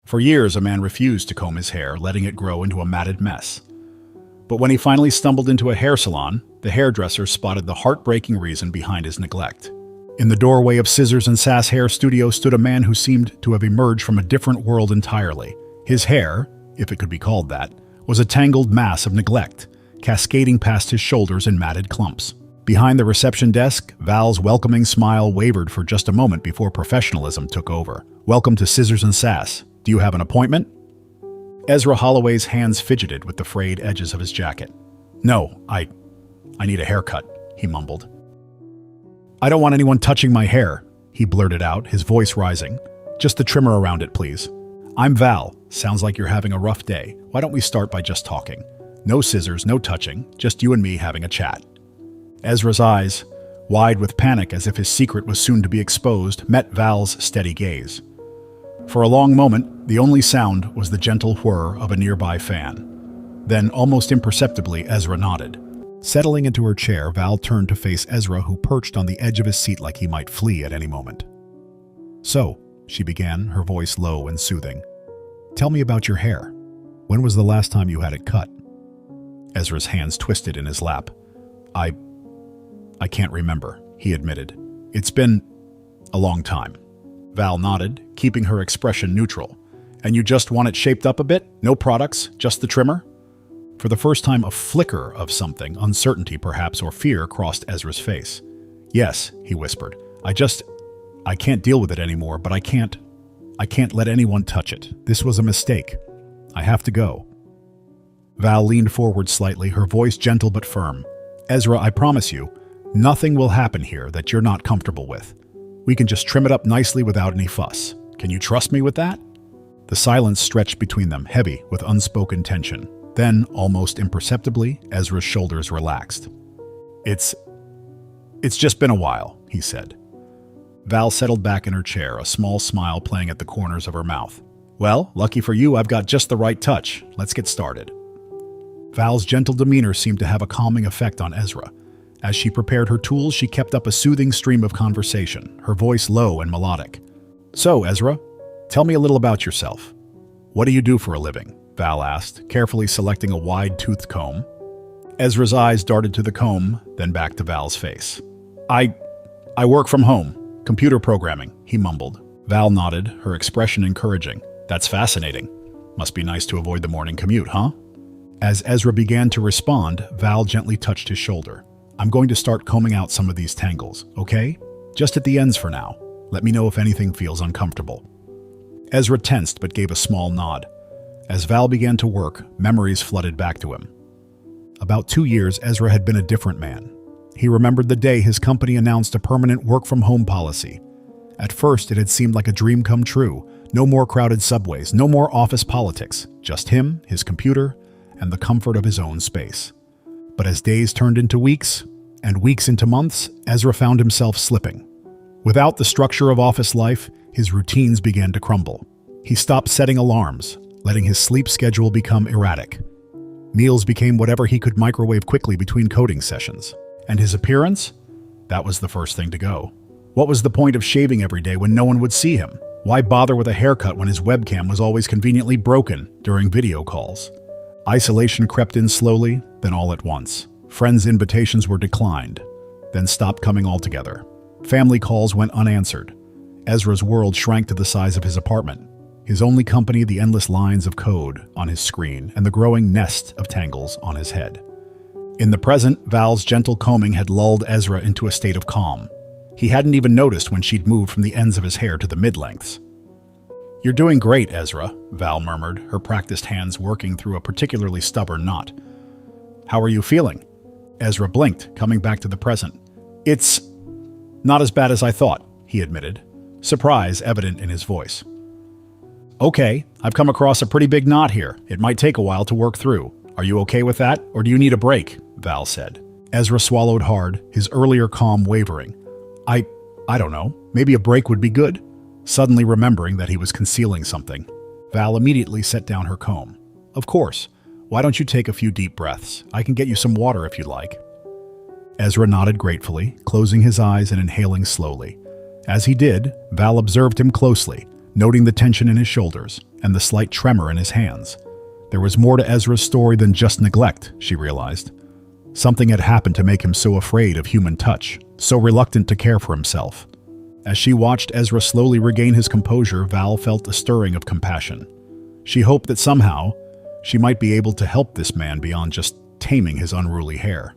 For years, a man refused to comb his hair, letting it grow into a matted mess. But when he finally stumbled into a hair salon, the hairdresser spotted the heartbreaking reason behind his neglect. In the doorway of Scissors Sass Hair Studio stood a man who seemed to have emerged from a different world entirely. His hair, if it could be called that, was a tangled mass of neglect, cascading past his shoulders in matted clumps. Behind the reception desk, Val's welcoming smile wavered for just a moment before professionalism took over. "Welcome to Scissors Sass. Do you have an appointment?" Ezra Holloway's hands fidgeted with the frayed edges of his jacket. "No, I need a haircut," he mumbled. "I don't want anyone touching my hair," he blurted out, his voice rising. "Just the trimmer around it, please." "I'm Val. Sounds like you're having a rough day. Why don't we start by just talking? No scissors, no touching, just you and me having a chat." Ezra's eyes, wide with panic as if his secret was soon to be exposed, met Val's steady gaze. For a long moment, the only sound was the gentle whir of a nearby fan. Then, almost imperceptibly, Ezra nodded. Settling into her chair, Val turned to face Ezra, who perched on the edge of his seat like he might flee at any moment. "So," she began, her voice low and soothing, "tell me about your hair. When was the last time you had it cut?" Ezra's hands twisted in his lap. I can't remember," he admitted. "It's been a long time." Val nodded, keeping her expression neutral. "And you just want it shaped up a bit? No products, just the trimmer?" For the first time, a flicker of something, uncertainty perhaps, or fear, crossed Ezra's face. "Yes," he whispered. I can't deal with it anymore, but I can't let anyone touch it. This was a mistake. I have to go." Val leaned forward slightly, her voice gentle but firm. "Ezra, I promise you, nothing will happen here that you're not comfortable with. We can just trim it up nicely without any fuss. Can you trust me with that?" The silence stretched between them, heavy with unspoken tension. Then, almost imperceptibly, Ezra's shoulders relaxed. It's just been a while," he said. Val settled back in her chair, a small smile playing at the corners of her mouth. "Well, lucky for you, I've got just the right touch. Let's get started." Val's gentle demeanor seemed to have a calming effect on Ezra. As she prepared her tools, she kept up a soothing stream of conversation, her voice low and melodic. "So, Ezra, tell me a little about yourself. What do you do for a living?" Val asked, carefully selecting a wide-toothed comb. Ezra's eyes darted to the comb, then back to Val's face. I work from home. Computer programming," he mumbled. Val nodded, her expression encouraging. "That's fascinating. Must be nice to avoid the morning commute, huh?" As Ezra began to respond, Val gently touched his shoulder. "I'm going to start combing out some of these tangles, okay? Just at the ends for now. Let me know if anything feels uncomfortable." Ezra tensed but gave a small nod. As Val began to work, memories flooded back to him. About 2 years, Ezra had been a different man. He remembered the day his company announced a permanent work-from-home policy. At first, it had seemed like a dream come true. No more crowded subways, no more office politics. Just him, his computer, and the comfort of his own space. But as days turned into weeks, and weeks into months, Ezra found himself slipping. Without the structure of office life, his routines began to crumble. He stopped setting alarms, letting his sleep schedule become erratic. Meals became whatever he could microwave quickly between coding sessions. And his appearance? That was the first thing to go. What was the point of shaving every day when no one would see him? Why bother with a haircut when his webcam was always conveniently broken during video calls? Isolation crept in slowly, then all at once. Friends' invitations were declined, then stopped coming altogether. Family calls went unanswered. Ezra's world shrank to the size of his apartment. His only company, the endless lines of code on his screen and the growing nest of tangles on his head. In the present, Val's gentle combing had lulled Ezra into a state of calm. He hadn't even noticed when she'd moved from the ends of his hair to the mid-lengths. "You're doing great, Ezra," Val murmured, her practiced hands working through a particularly stubborn knot. "How are you feeling?" Ezra blinked, coming back to the present. "It's not as bad as I thought," he admitted, surprise evident in his voice. "Okay, I've come across a pretty big knot here. It might take a while to work through. Are you okay with that, or do you need a break?" Val said. Ezra swallowed hard, his earlier calm wavering. I don't know. Maybe a break would be good." Suddenly remembering that he was concealing something, Val immediately set down her comb. "Of course. Why don't you take a few deep breaths? I can get you some water if you'd like." Ezra nodded gratefully, closing his eyes and inhaling slowly. As he did, Val observed him closely, noting the tension in his shoulders and the slight tremor in his hands. There was more to Ezra's story than just neglect, she realized. Something had happened to make him so afraid of human touch, so reluctant to care for himself. As she watched Ezra slowly regain his composure, Val felt a stirring of compassion. She hoped that somehow she might be able to help this man beyond just taming his unruly hair.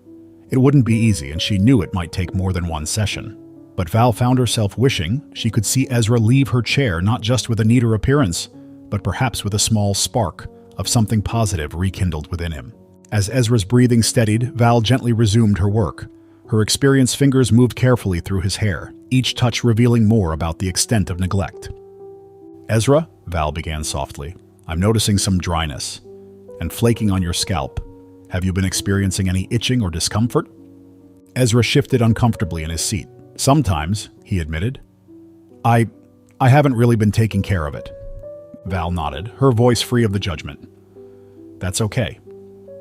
It wouldn't be easy, and she knew it might take more than one session. But Val found herself wishing she could see Ezra leave her chair not just with a neater appearance, but perhaps with a small spark of something positive rekindled within him. As Ezra's breathing steadied, Val gently resumed her work. Her experienced fingers moved carefully through his hair, each touch revealing more about the extent of neglect. "Ezra," Val began softly, "I'm noticing some dryness and flaking on your scalp. Have you been experiencing any itching or discomfort?" Ezra shifted uncomfortably in his seat. "Sometimes," he admitted. I haven't really been taking care of it." Val nodded, her voice free of the judgment. "That's okay.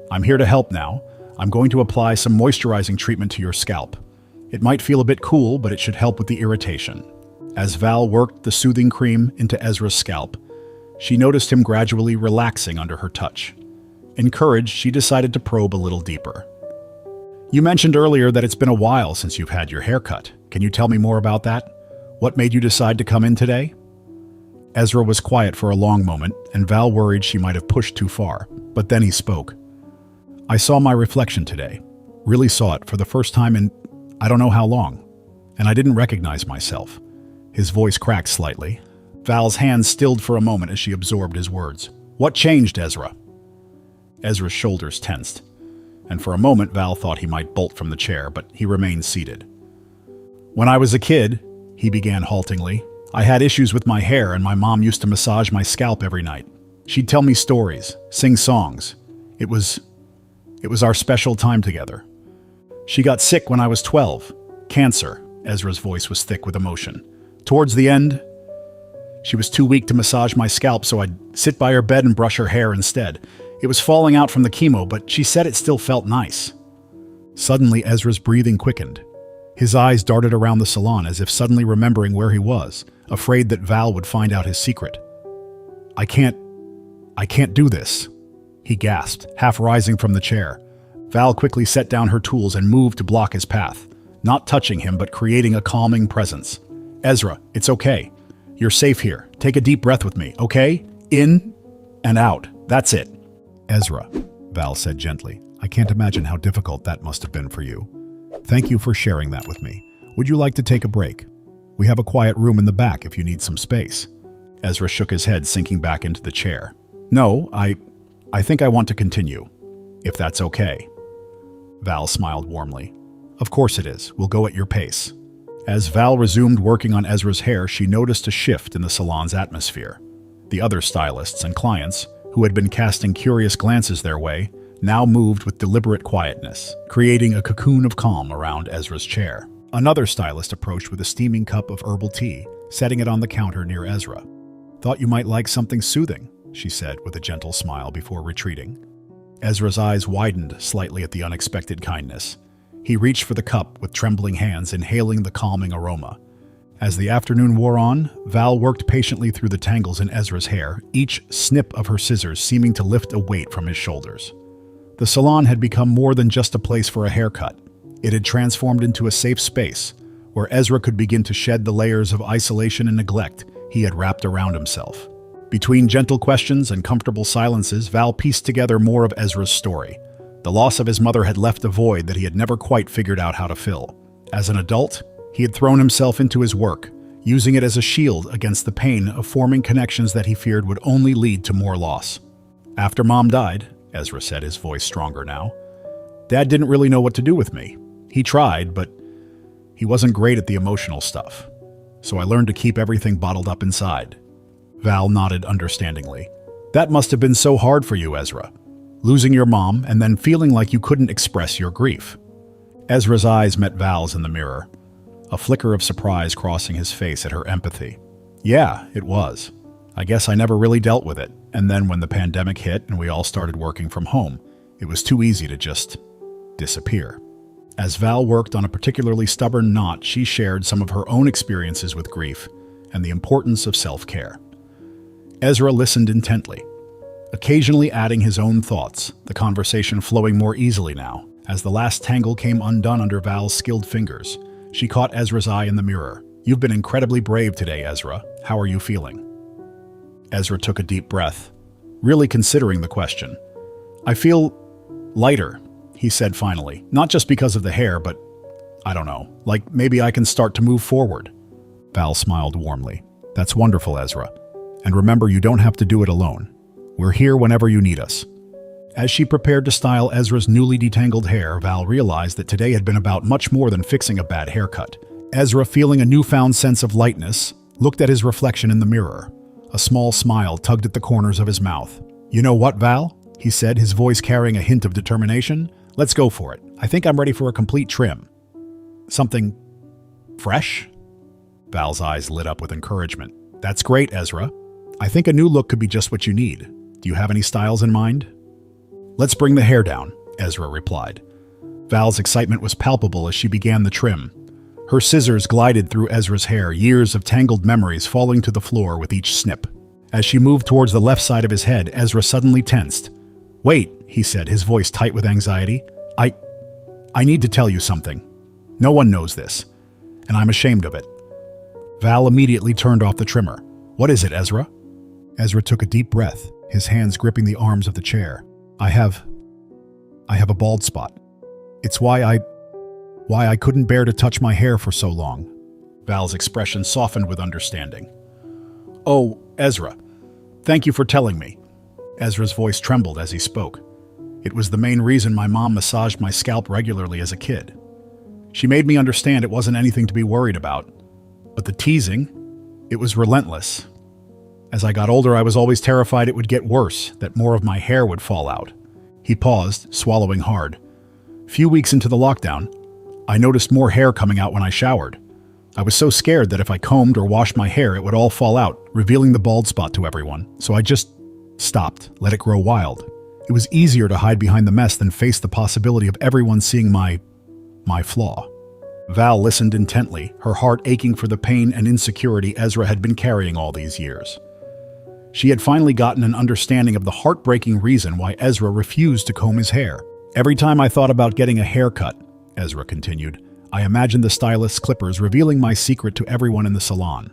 I'm here to help now. I'm going to apply some moisturizing treatment to your scalp. It might feel a bit cool, but it should help with the irritation." As Val worked the soothing cream into Ezra's scalp, she noticed him gradually relaxing under her touch. Encouraged, she decided to probe a little deeper. "You mentioned earlier that it's been a while since you've had your hair cut. Can you tell me more about that? What made you decide to come in today?" Ezra was quiet for a long moment, and Val worried she might have pushed too far. But then he spoke. "I saw my reflection today. Really saw it for the first time in I don't know how long. And I didn't recognize myself." His voice cracked slightly. Val's hands stilled for a moment as she absorbed his words. "What changed, Ezra?" Ezra's shoulders tensed, and for a moment Val thought he might bolt from the chair, but he remained seated. "When I was a kid," he began haltingly, "I had issues with my hair, and my mom used to massage my scalp every night. She'd tell me stories, sing songs. It was our special time together. She got sick when I was 12. Cancer." Ezra's voice was thick with emotion. "Towards the end, she was too weak to massage my scalp, so I'd sit by her bed and brush her hair instead. It was falling out from the chemo, but she said it still felt nice." Suddenly, Ezra's breathing quickened. His eyes darted around the salon as if suddenly remembering where he was, afraid that Val would find out his secret. I can't do this," he gasped, half rising from the chair. Val quickly set down her tools and moved to block his path, not touching him but creating a calming presence. "Ezra, it's okay. You're safe here. Take a deep breath with me, okay? In and out. That's it." "Ezra," Val said gently, "I can't imagine how difficult that must have been for you. Thank you for sharing that with me. Would you like to take a break? We have a quiet room in the back if you need some space." Ezra shook his head, sinking back into the chair. "No, I think I want to continue, if that's okay." Val smiled warmly. "Of course it is. We'll go at your pace." As Val resumed working on Ezra's hair, she noticed a shift in the salon's atmosphere. The other stylists and clients, who had been casting curious glances their way, now moved with deliberate quietness, creating a cocoon of calm around Ezra's chair. Another stylist approached with a steaming cup of herbal tea, setting it on the counter near Ezra. "Thought you might like something soothing," she said with a gentle smile before retreating. Ezra's eyes widened slightly at the unexpected kindness. He reached for the cup with trembling hands, inhaling the calming aroma. As the afternoon wore on, Val worked patiently through the tangles in Ezra's hair, each snip of her scissors seeming to lift a weight from his shoulders. The salon had become more than just a place for a haircut. It had transformed into a safe space, where Ezra could begin to shed the layers of isolation and neglect he had wrapped around himself. Between gentle questions and comfortable silences, Val pieced together more of Ezra's story. The loss of his mother had left a void that he had never quite figured out how to fill. As an adult, he had thrown himself into his work, using it as a shield against the pain of forming connections that he feared would only lead to more loss. "After Mom died," Ezra said, his voice stronger now, "Dad didn't really know what to do with me. He tried, but he wasn't great at the emotional stuff. So I learned to keep everything bottled up inside." Val nodded understandingly. "That must have been so hard for you, Ezra. Losing your mom and then feeling like you couldn't express your grief." Ezra's eyes met Val's in the mirror, a flicker of surprise crossing his face at her empathy. "Yeah, it was. I guess I never really dealt with it. And then when the pandemic hit and we all started working from home, it was too easy to just disappear." As Val worked on a particularly stubborn knot, she shared some of her own experiences with grief and the importance of self-care. Ezra listened intently, occasionally adding his own thoughts, the conversation flowing more easily now. As the last tangle came undone under Val's skilled fingers, she caught Ezra's eye in the mirror. "You've been incredibly brave today, Ezra. How are you feeling?" Ezra took a deep breath, really considering the question. "I feel lighter," he said finally. "Not just because of the hair, but I don't know, like maybe I can start to move forward." Val smiled warmly. "That's wonderful, Ezra. And remember, you don't have to do it alone. We're here whenever you need us." As she prepared to style Ezra's newly detangled hair, Val realized that today had been about much more than fixing a bad haircut. Ezra, feeling a newfound sense of lightness, looked at his reflection in the mirror. A small smile tugged at the corners of his mouth. "You know what, Val?" he said, his voice carrying a hint of determination. "Let's go for it. I think I'm ready for a complete trim." "Something fresh?" Val's eyes lit up with encouragement. "That's great, Ezra. I think a new look could be just what you need. Do you have any styles in mind?" "Let's bring the hair down," Ezra replied. Val's excitement was palpable as she began the trim. Her scissors glided through Ezra's hair, years of tangled memories falling to the floor with each snip. As she moved towards the left side of his head, Ezra suddenly tensed. "Wait," he said, his voice tight with anxiety. I need to tell you something. No one knows this, and I'm ashamed of it." Val immediately turned off the trimmer. "What is it, Ezra?" Ezra took a deep breath, his hands gripping the arms of the chair. I have a bald spot. It's why I couldn't bear to touch my hair for so long." Val's expression softened with understanding. "Oh, Ezra, thank you for telling me." Ezra's voice trembled as he spoke. "It was the main reason my mom massaged my scalp regularly as a kid. She made me understand it wasn't anything to be worried about. But the teasing, it was relentless. As I got older, I was always terrified it would get worse, that more of my hair would fall out." He paused, swallowing hard. "Few weeks into the lockdown, I noticed more hair coming out when I showered. I was so scared that if I combed or washed my hair, it would all fall out, revealing the bald spot to everyone. So I just stopped, let it grow wild. It was easier to hide behind the mess than face the possibility of everyone seeing my flaw." Val listened intently, her heart aching for the pain and insecurity Ezra had been carrying all these years. She had finally gotten an understanding of the heartbreaking reason why Ezra refused to comb his hair. "Every time I thought about getting a haircut," Ezra continued, "I imagined the stylist's clippers revealing my secret to everyone in the salon.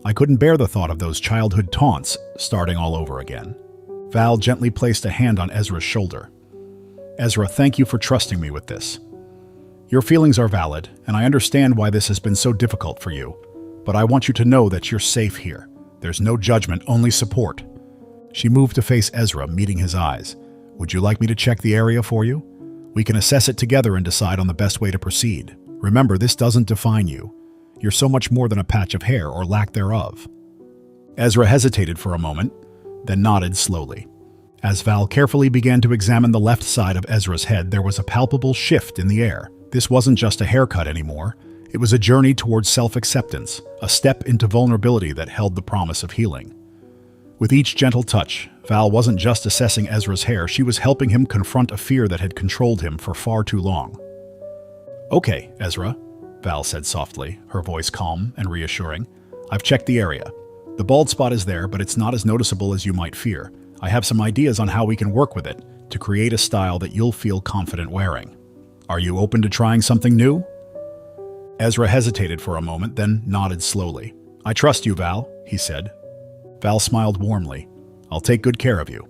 I couldn't bear the thought of those childhood taunts starting all over again." Val gently placed a hand on Ezra's shoulder. "Ezra, thank you for trusting me with this. Your feelings are valid, and I understand why this has been so difficult for you. But I want you to know that you're safe here. There's no judgment, only support." She moved to face Ezra, meeting his eyes. "Would you like me to check the area for you? We can assess it together and decide on the best way to proceed. Remember, this doesn't define you. You're so much more than a patch of hair or lack thereof." Ezra hesitated for a moment, then nodded slowly. As Val carefully began to examine the left side of Ezra's head, there was a palpable shift in the air. This wasn't just a haircut anymore. It was a journey towards self-acceptance, a step into vulnerability that held the promise of healing. With each gentle touch, Val wasn't just assessing Ezra's hair, she was helping him confront a fear that had controlled him for far too long. "Okay, Ezra," Val said softly, her voice calm and reassuring. "I've checked the area. The bald spot is there, but it's not as noticeable as you might fear. I have some ideas on how we can work with it to create a style that you'll feel confident wearing. Are you open to trying something new?" Ezra hesitated for a moment, then nodded slowly. "I trust you, Val," he said. Val smiled warmly. "I'll take good care of you."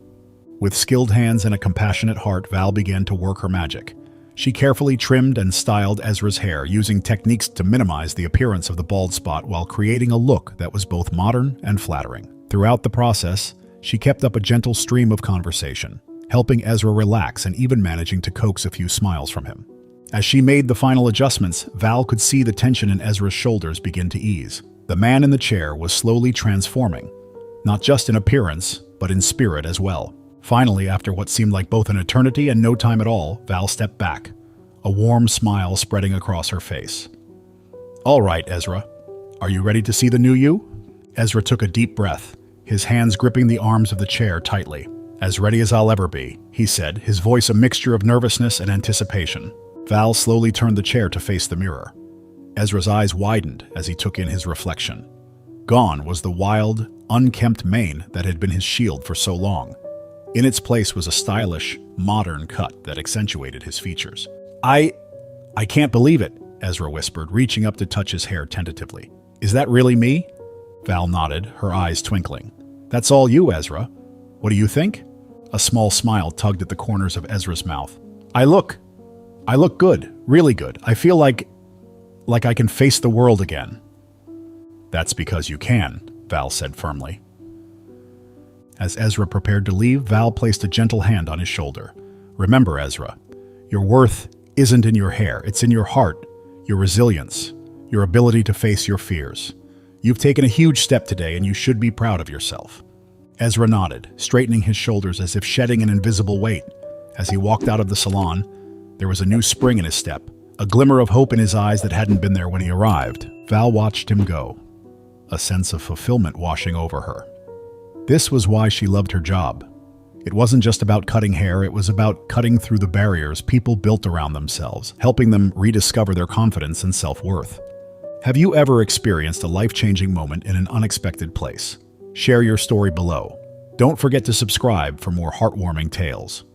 With skilled hands and a compassionate heart, Val began to work her magic. She carefully trimmed and styled Ezra's hair, using techniques to minimize the appearance of the bald spot while creating a look that was both modern and flattering. Throughout the process, she kept up a gentle stream of conversation, helping Ezra relax and even managing to coax a few smiles from him. As she made the final adjustments, Val could see the tension in Ezra's shoulders begin to ease. The man in the chair was slowly transforming, not just in appearance, but in spirit as well. Finally, after what seemed like both an eternity and no time at all, Val stepped back, a warm smile spreading across her face. "All right, Ezra. Are you ready to see the new you?" Ezra took a deep breath, his hands gripping the arms of the chair tightly. "As ready as I'll ever be," he said, his voice a mixture of nervousness and anticipation. Val slowly turned the chair to face the mirror. Ezra's eyes widened as he took in his reflection. Gone was the wild, unkempt mane that had been his shield for so long. In its place was a stylish, modern cut that accentuated his features. I can't believe it, Ezra whispered, reaching up to touch his hair tentatively. Is that really me? Val nodded, her eyes twinkling. That's all you, Ezra. What do you think? A small smile tugged at the corners of Ezra's mouth. I look good, really good. I feel like I can face the world again. That's because you can, Val said firmly. As Ezra prepared to leave, Val placed a gentle hand on his shoulder. Remember, Ezra, your worth isn't in your hair, it's in your heart, your resilience, your ability to face your fears. You've taken a huge step today and you should be proud of yourself. Ezra nodded, straightening his shoulders as if shedding an invisible weight. As he walked out of the salon, there was a new spring in his step, a glimmer of hope in his eyes that hadn't been there when he arrived. Val watched him go, a sense of fulfillment washing over her. This was why she loved her job. It wasn't just about cutting hair, it was about cutting through the barriers people built around themselves, helping them rediscover their confidence and self-worth. Have you ever experienced a life-changing moment in an unexpected place? Share your story below. Don't forget to subscribe for more heartwarming tales.